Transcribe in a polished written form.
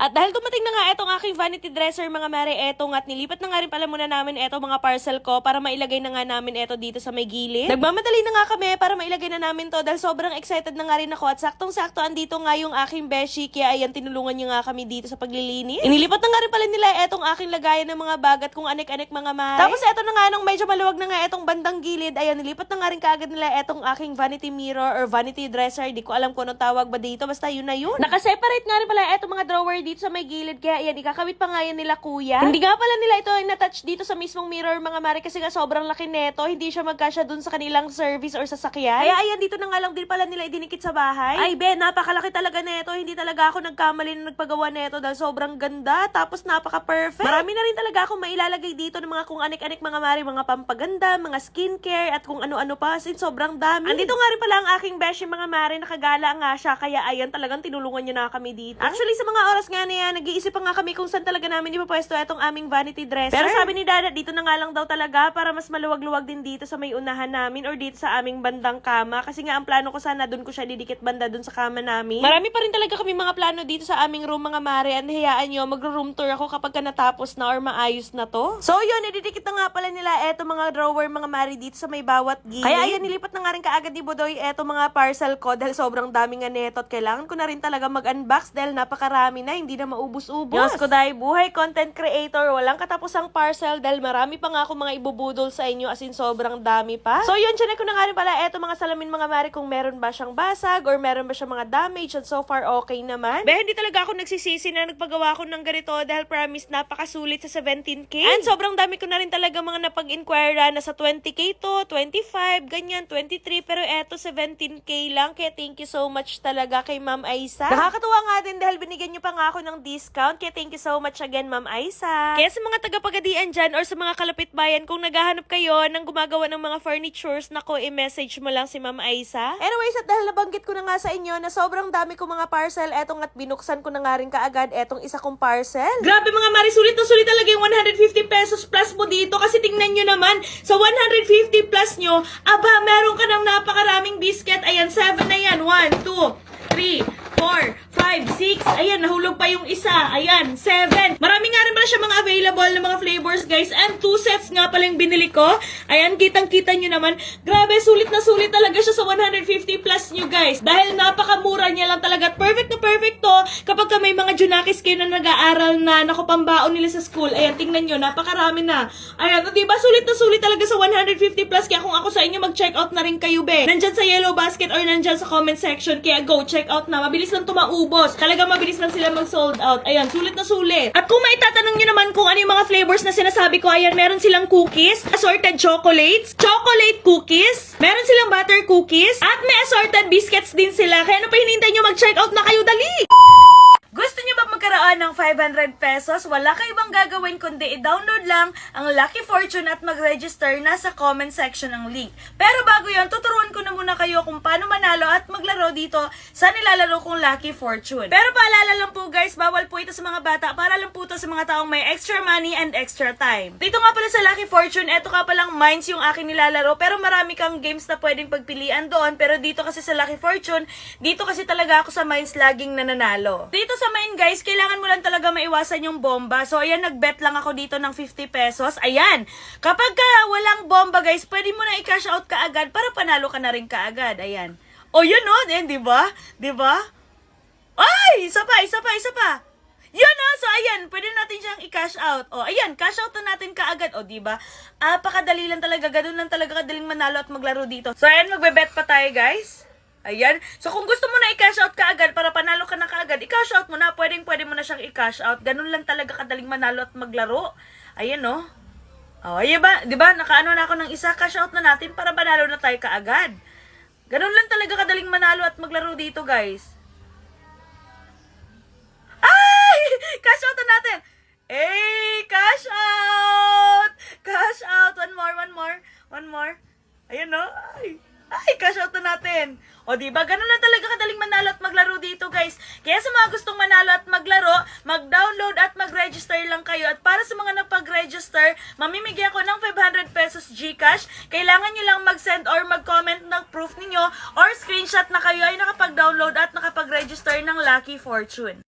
At dahil dumating na nga etong aking vanity dresser mga mare, etong at nilipat na nga rin pala muna namin eto mga parcel ko para mailagay na nga namin eto dito sa may gilid. Nagmamadali na nga kami para mailagay na namin to dahil sobrang excited na nga rin ako at saktong-sakto andito nga yung aking beshi kaya ayan tinulungan niyo nga kami dito sa paglilinis. Inilipat na nga rin pala nila etong aking lagayan ng mga bagat kung anek-anek mga mare. Tapos eto na nga nung medyo maluwag na nga etong bandang gilid, ayan nilipat na nga rin kaagad nila etong aking vanity mirror or vanity dresser. Di ko alam kung anong tawag ba dito, basta yun na yun. Nakaseparate nga rin pala etong mga drawer dito sa may gilid kaya ayan ikakabit pa nga yan nila kuya. Hindi nga pala nila ito na-touch dito sa mismong mirror mga mare kasi nga sobrang laki neto, hindi siya magkasya dun sa kanilang service or sasakyan. Kaya ayan dito na nga lang din pala nila idinikit sa bahay. Ay be, napakalaki talaga neto, hindi talaga ako nagkamali na nagpagawa neto dahil sobrang ganda tapos napaka-perfect. Marami na rin talaga akong mailalagay dito ng mga kung anik-anik mga mare, mga pampaganda, mga skincare at kung ano-ano pa, sin sobrang dami. Andito nga rin pala ang aking beshi mga mare, nakagala nga siya kaya ayan talagang tinulungan niya na kami dito. Actually sa mga oras nga na yan, nag-iisip pa nga kami kung saan talaga namin ipapwesto itong aming vanity dresser. Pero sabi ni Dada, dito na nga lang daw talaga para mas maluwag-luwag din dito sa may unahan namin or dito sa aming bandang kama. Kasi nga ang plano ko sana dun ko siya didikit banda dun sa kama namin. Marami pa rin talaga kami mga plano dito sa aming room mga mare. And hayaan nyo, magro-room tour ako kapag ka natapos na or maayos na to. So yun, ididikit na nga pala nila eto mga drawer mga mare dito sa may bawat gilid. Kaya ayan, nilipat na nga rin kaagad ni Budoy eto mga parcel ko dahil sobrang dami nga neto at kailangan ko na rin talaga mag-unbox dahil napakarami na, hindi na maubos-ubos. Diyos ko dahil buhay content creator, walang katapusang parcel dahil marami pa nga ako mga ibubudol sa inyo as in sobrang dami pa. So yun, chinek ko na nga rin pala eto mga salamin mga mare kung meron ba siyang basag or meron ba siyang mga damage at so far okay naman. Be, hindi talaga ako nagsisisi na nagpagawa ko ng ganito dahil promise napakasulit sa 17K. And sobrang dami ko na rin talaga mga napag-inquire na sa 20K to, 25, ganyan, 23 pero eto 17K lang kaya thank you so much talaga kay Ma'am Aisa. Nakakatuwa nga din dahil binigyan niyo pa nga ako ng discount kaya thank you so much again Ma'am Aisa. Kaya sa mga taga-pagadian dyan or sa mga kalapit bayan kung naghahanap kayo ng gumagawa ng mga furnitures, nako i-message mo lang si Ma'am Aisa. Anyways, at dahil nabanggit ko na nga sa inyo na sobrang dami ko mga parcel, etong at binuksan ko na nga rin kaagad etong isa kong parcel. Grabe mga mari, sulit na sulit talaga yung 150 pesos plus mo dito kasi tingnan nyo naman, sa 150 plus nyo, aba, meron ka ng napakaraming biscuit. Ayan, 7 na yan. 1, 2, 3, 4, 5, 6. Ayan, nahulog pa yung isa. Ayan, 7. Marami nga rin pala siya mga available na mga flavors, guys. And 2 sets nga pala yung binili ko. Ayan, kitang-kita nyo naman. Grabe, sulit na sulit talaga siya sa 150 plus nyo, guys. Dahil napakamura niya lang talaga. At perfect na perfect to kapag ka may mga junakis kayo na nag-aaral na nakapambaon nila sa school. Ayan, tingnan nyo, napakarami na. Ayan, diba, sulit na sulit talaga sa 150 plus. Kaya kung ako sa inyo, mag-check out na rin kayo, be. Nandyan sa yellow basket or nandyan sa comment section. Kaya go, check out na. Mabilis lang tumaubos. Talaga mabilis lang sila mag-sold out. Ayan, sulit na sulit. At kung maitatanong nyo naman kung ano yung mga flavors na sinasabi ko, ayan, meron silang cookies, assorted chocolates, chocolate cookies, meron silang butter cookies, at may assorted biscuits din sila. Kaya ano pa hinihintay nyo, mag-check out na kayo, dali! Gusto niyo ba magkaroon ng 500 pesos? Wala kayo bang gagawin kundi i-download lang ang Lucky Fortune at mag-register na sa comment section ng link. Pero bago yon, tuturuan ko na muna kayo kung paano manalo at maglaro dito sa nilalaro kong Lucky Fortune. Pero paalala lang po guys, bawal po ito sa mga bata, para lang po ito sa mga taong may extra money and extra time. Dito nga pala sa Lucky Fortune, eto ka palang Mines yung aking nilalaro, pero marami kang games na pwedeng pagpilian doon. Pero dito kasi sa Lucky Fortune, dito kasi talaga ako sa Mines laging nananalo. Dito sa Mine guys, kailangan mo lang talaga maiwasan yung bomba. So ayan, nag-bet lang ako dito ng 50 pesos. Ayan, kapag ka walang bomba guys, pwede mo na i-cash out kaagad para panalo ka na rin kaagad. Ayan. O yun o, di ba? Di ba? Ay, isa pa. Yun o, so ayan, pwede natin siyang i-cash out. O ayan, cash out na natin kaagad. O diba? Apakadali lang talaga, ganun lang talaga kadaling manalo at maglaro dito. So ayan, magbe-bet pa tayo guys. Ayan. So, kung gusto mo na i-cash out kaagad para panalo ka na kaagad, i-cash out mo na. Pwede mo na siyang i-cash out. Ganun lang talaga kadaling manalo at maglaro. Ayan, no? Oh, ayan ba? Diba? Nakaano na ako ng isa. Cash out na natin para panalo na tayo kaagad. Ganun lang talaga kadaling manalo at maglaro dito, guys. Ay! Cash out na natin! Cash out! Cash out! One more. Ayan, no? Ay, cash out na natin. O diba, ganun lang talaga kadaling manalo at maglaro dito guys. Kaya sa mga gustong manalo at maglaro, mag-download at mag-register lang kayo. At para sa mga napag-register, mamimigay ako ng 500 pesos GCash. Kailangan nyo lang mag-send or mag-comment ng proof ninyo or screenshot na kayo ay nakapag-download at nakapag-register ng Lucky Fortune.